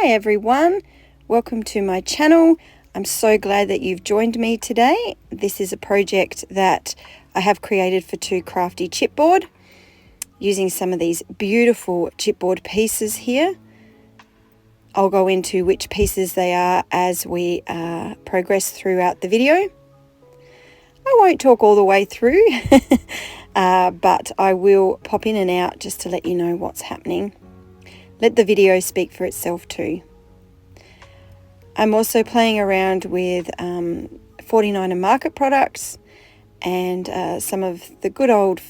Hi everyone, welcome to my channel. I'm so glad that you've joined me today. This is a project that I have created for Too Crafty Chipboard using some of these beautiful chipboard pieces here. I'll go into which pieces they are as we progress throughout the video. I won't talk all the way through, but I will pop in and out just to let you know what's happening. Let the video speak for itself too. I'm also playing around with 49er Market products and some of the good old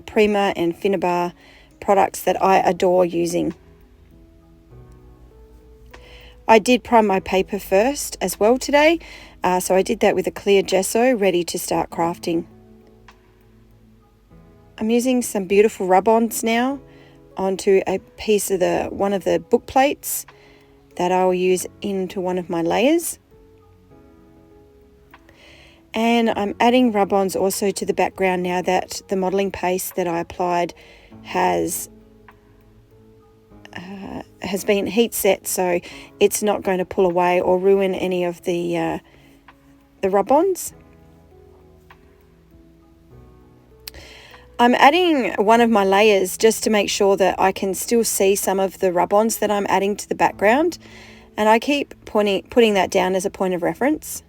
Prima and Finnabar products that I adore using. I did prime my paper first as well today, so I did that with a clear gesso ready to start crafting. I'm using some beautiful rub-ons now onto a piece of one of the book plates that I'll use into one of my layers. And I'm adding rub-ons also to the background now that the modelling paste that I applied has been heat set, so it's not going to pull away or ruin any of the rub-ons. I'm adding one of my layers just to make sure that I can still see some of the rub-ons that I'm adding to the background, and I keep putting that down as a point of reference.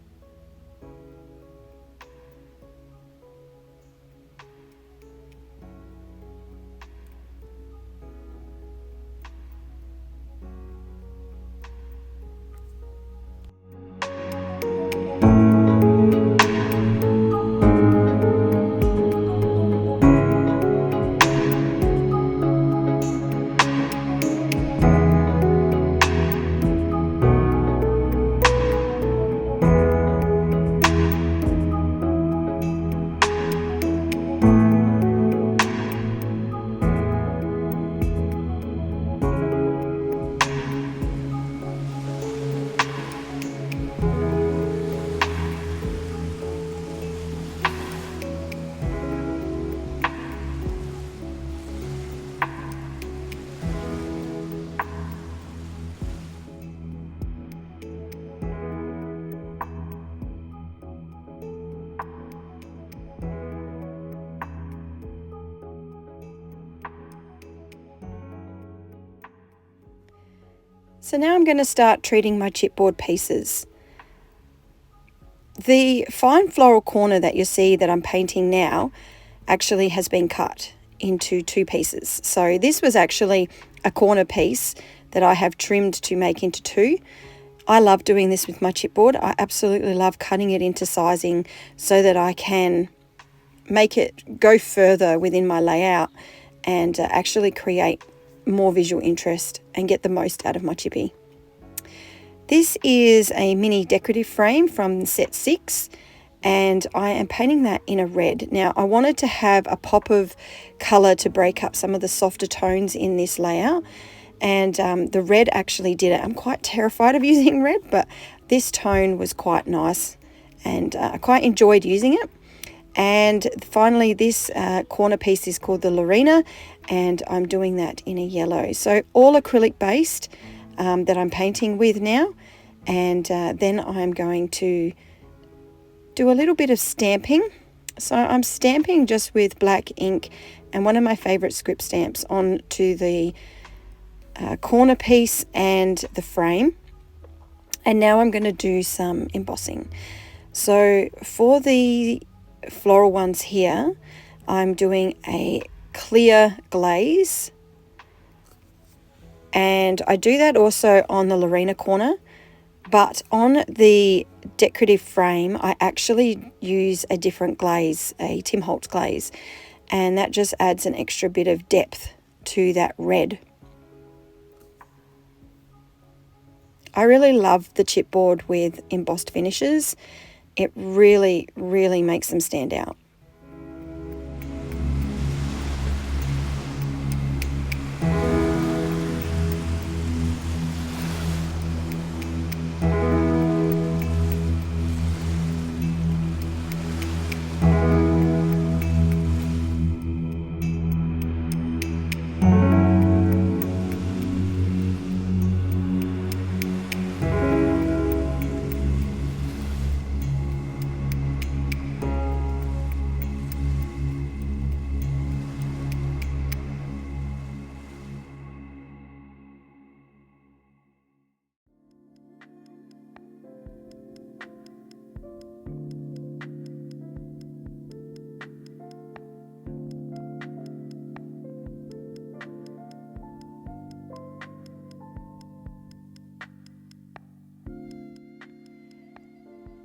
So now I'm going to start treating my chipboard pieces. The fine floral corner that you see that I'm painting now actually has been cut into two pieces. So this was actually a corner piece that I have trimmed to make into two. I love doing this with my chipboard. I absolutely love cutting it into sizing so that I can make it go further within my layout and actually create more visual interest and get the most out of my chippy. This is a mini decorative frame from set 6 and I am painting that in a red. Now I wanted to have a pop of colour to break up some of the softer tones in this layout, and the red actually did it. I'm quite terrified of using red, but this tone was quite nice and I quite enjoyed using it. And finally, this corner piece is called the Lorena, and I'm doing that in a yellow. So all acrylic based that I'm painting with now, and then I'm going to do a little bit of stamping. So I'm stamping just with black ink and one of my favourite script stamps onto the corner piece and the frame. And now I'm going to do some embossing. So for the floral ones here, I'm doing a clear glaze, and I do that also on the Lorena corner, but on the decorative frame I actually use a different glaze, a Tim Holtz glaze, and that just adds an extra bit of depth to that red. I really love the chipboard with embossed finishes. It really, really makes them stand out.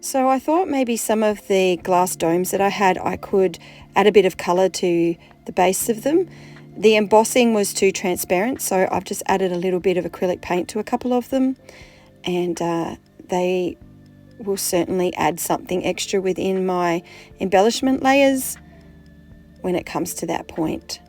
So I thought maybe some of the glass domes that I had, I could add a bit of colour to the base of them. The embossing was too transparent, so I've just added a little bit of acrylic paint to a couple of them, and they will certainly add something extra within my embellishment layers when it comes to that point.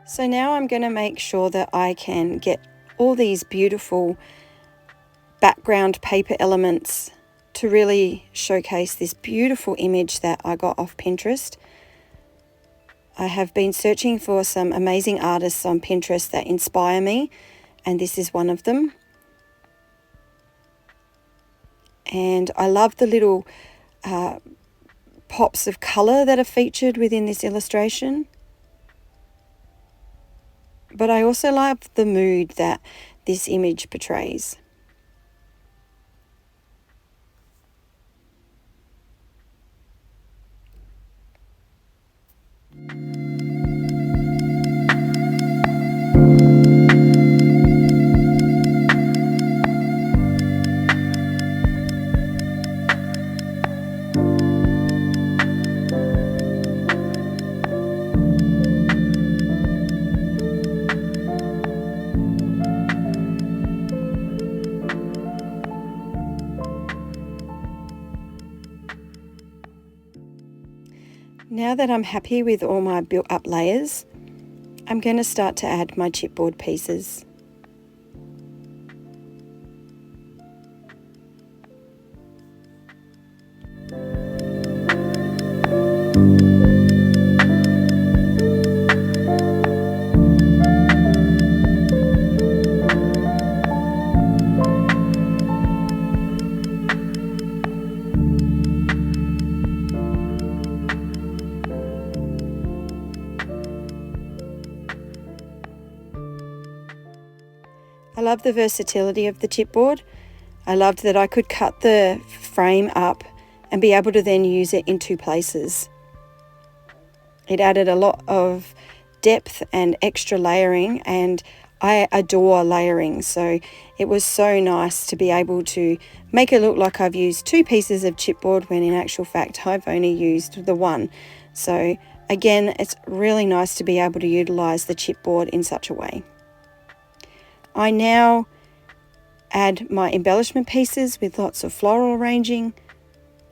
So now I'm going to make sure that I can get all these beautiful background paper elements to really showcase this beautiful image that I got off Pinterest. I have been searching for some amazing artists on Pinterest that inspire me, and this is one of them. And I love the little pops of colour that are featured within this illustration. But I also love the mood that this image portrays. Now that I'm happy with all my built up layers, I'm going to start to add my chipboard pieces. I love the versatility of the chipboard. I loved that I could cut the frame up and be able to then use it in two places. It added a lot of depth and extra layering, and I adore layering, so it was so nice to be able to make it look like I've used two pieces of chipboard when in actual fact I've only used the one. So again, it's really nice to be able to utilize the chipboard in such a way. I now add my embellishment pieces with lots of floral arranging,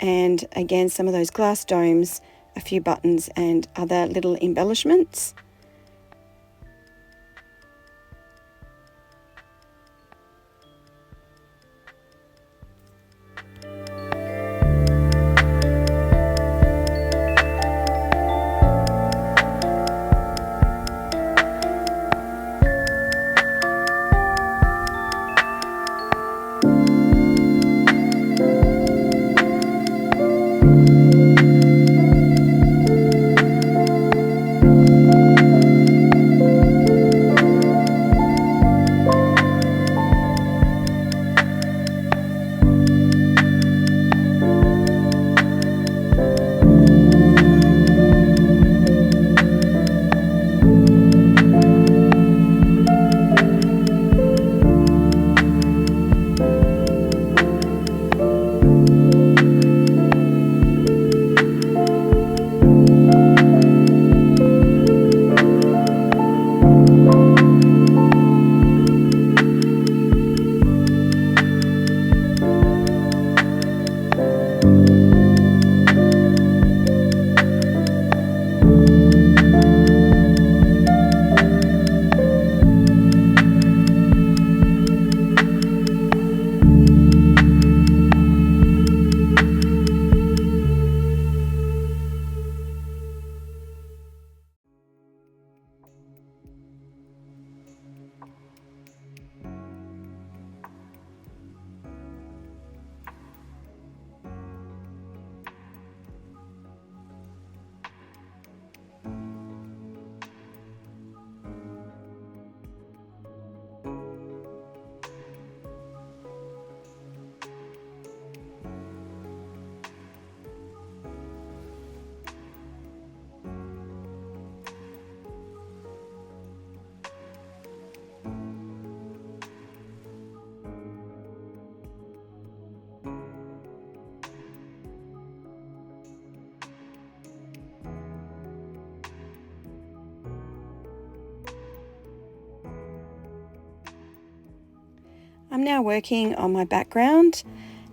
and again some of those glass domes, a few buttons and other little embellishments. I'm now working on my background,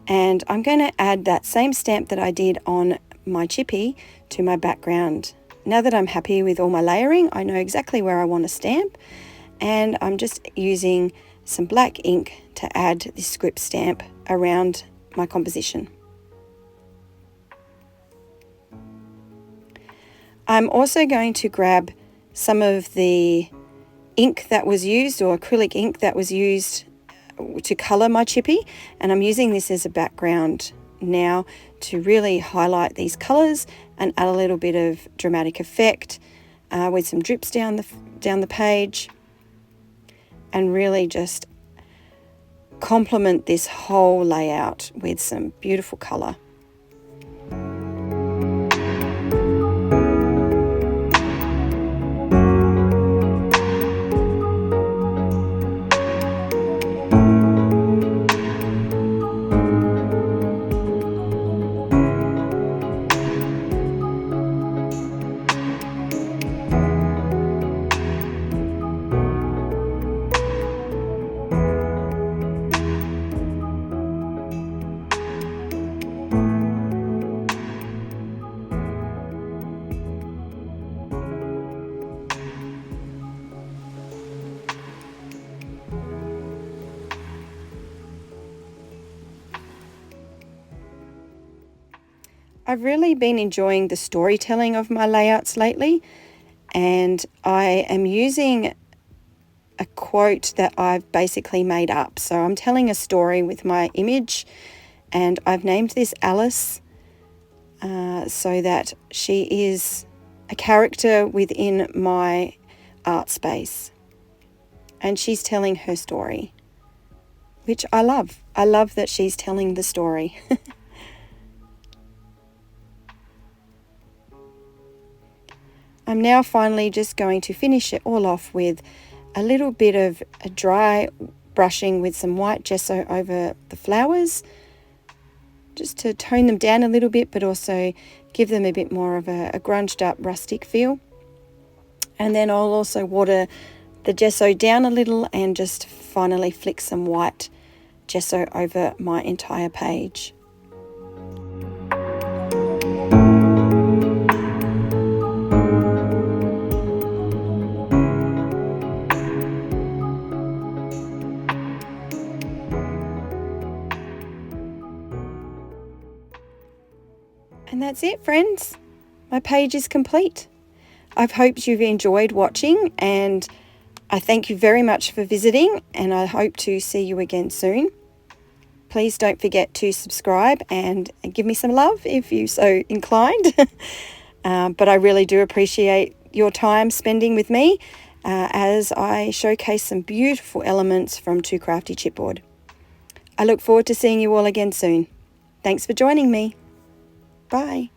and I'm going to add that same stamp that I did on my chippy to my background. Now that I'm happy with all my layering, I know exactly where I want to stamp, and I'm just using some black ink to add this script stamp around my composition. I'm also going to grab some of the ink that was used, or acrylic ink that was used to colour my chippy, and I'm using this as a background now to really highlight these colours and add a little bit of dramatic effect with some drips down the page, and really just complement this whole layout with some beautiful colour. I've really been enjoying the storytelling of my layouts lately, and I am using a quote that I've basically made up. So I'm telling a story with my image, and I've named this Alice so that she is a character within my art space, and she's telling her story, which I love. I love that she's telling the story. I'm now finally just going to finish it all off with a little bit of a dry brushing with some white gesso over the flowers, just to tone them down a little bit, but also give them a bit more of a grunged up rustic feel. And then I'll also water the gesso down a little and just finally flick some white gesso over my entire page. And that's it, friends. My page is complete. I've hoped you've enjoyed watching, and I thank you very much for visiting, and I hope to see you again soon. Please don't forget to subscribe and give me some love if you're so inclined. But I really do appreciate your time spending with me as I showcase some beautiful elements from Too Crafty Chipboard. I look forward to seeing you all again soon. Thanks for joining me. Bye.